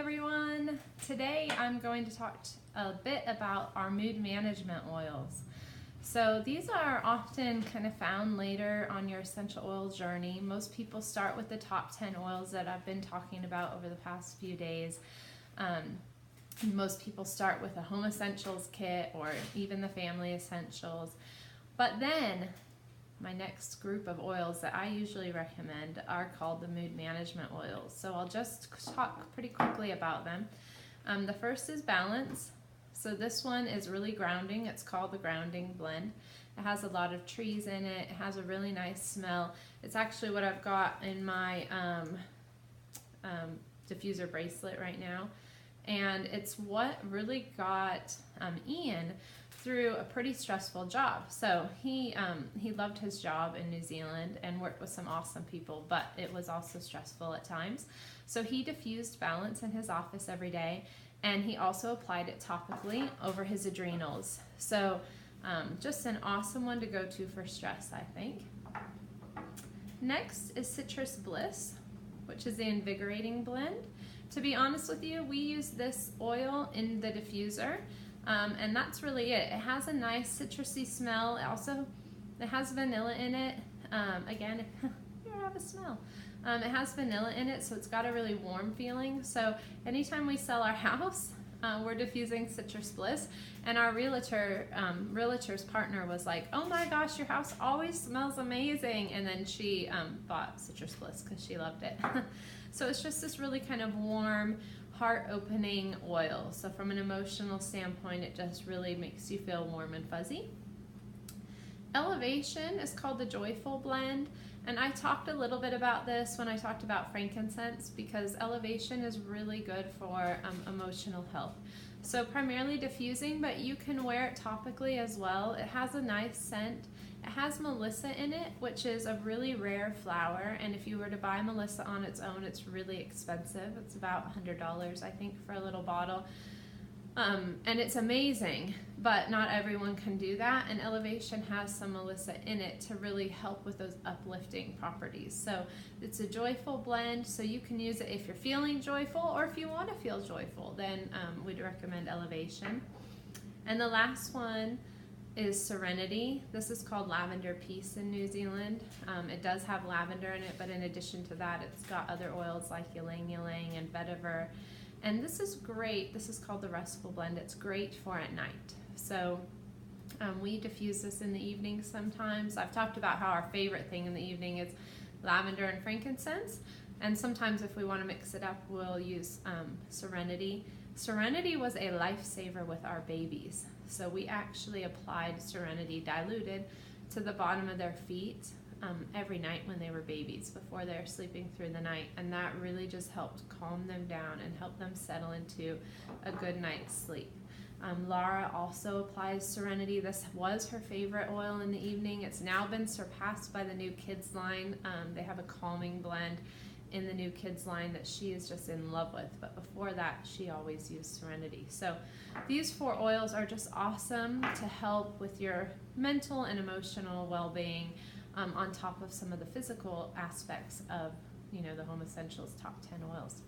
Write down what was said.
everyone. Today I'm going to talk a bit about our mood management oils. So these are often kind of found later on your essential oil journey. Most people start with the top 10 oils that I've been talking about over the past few days. Most people start with a home essentials kit or even the family essentials. But then my next group of oils that I usually recommend are called the mood management oils. So I'll just talk pretty quickly about them. The first is Balance. So this one is really grounding. It's called the Grounding Blend. It has a lot of trees in it. It has a really nice smell. It's actually what I've got in my diffuser bracelet right now. And it's what really got Ian through a pretty stressful job. So he loved his job in New Zealand and worked with some awesome people, but it was also stressful at times. So he diffused Balance in his office every day, and he also applied it topically over his adrenals. So just an awesome one to go to for stress, I think. Next is Citrus Bliss, which is the invigorating blend. To be honest with you, we use this oil in the diffuser. And that's really it. It has a nice citrusy smell. It has vanilla in it. Again, you have a smell. It has vanilla in it, so it's got a really warm feeling. So anytime we sell our house, we're diffusing Citrus Bliss. And our realtor's partner was like, "Oh my gosh, your house always smells amazing." And then she bought Citrus Bliss because she loved it. So it's just this really kind of warm, heart-opening oil. So from an emotional standpoint, it just really makes you feel warm and fuzzy. Elevation is called the Joyful Blend, and I talked a little bit about this when I talked about frankincense, because Elevation is really good for emotional health. So primarily diffusing, but you can wear it topically as well. It has a nice scent. It has Melissa in it, which is a really rare flower, and if you were to buy Melissa on its own, it's really expensive. It's about $100, I think, for a little bottle. And it's amazing, but not everyone can do that, and Elevation has some Melissa in it to really help with those uplifting properties. So it's a joyful blend, so you can use it if you're feeling joyful, or if you want to feel joyful, then we'd recommend Elevation. And the last one is Serenity. This is called Lavender Peace in New Zealand. It does have lavender in it, but in addition to that, it's got other oils like ylang ylang and vetiver. And this is great. This is called the Restful Blend. It's great for at night. So we diffuse this in the evening sometimes. I've talked about how our favorite thing in the evening is lavender and frankincense. And sometimes if we want to mix it up, we'll use Serenity. Serenity was a lifesaver with our babies. So we actually applied Serenity diluted to the bottom of their feet every night when they were babies before they were sleeping through the night, and that really just helped calm them down and help them settle into a good night's sleep. Laura also applies Serenity. This was her favorite oil in the evening. It's now been surpassed by the new kids line. They have a calming blend in the new kids line that she is just in love with, but before that she always used Serenity. So these 4 oils are just awesome to help with your mental and emotional well-being, on top of some of the physical aspects of, the Home Essentials top 10 oils.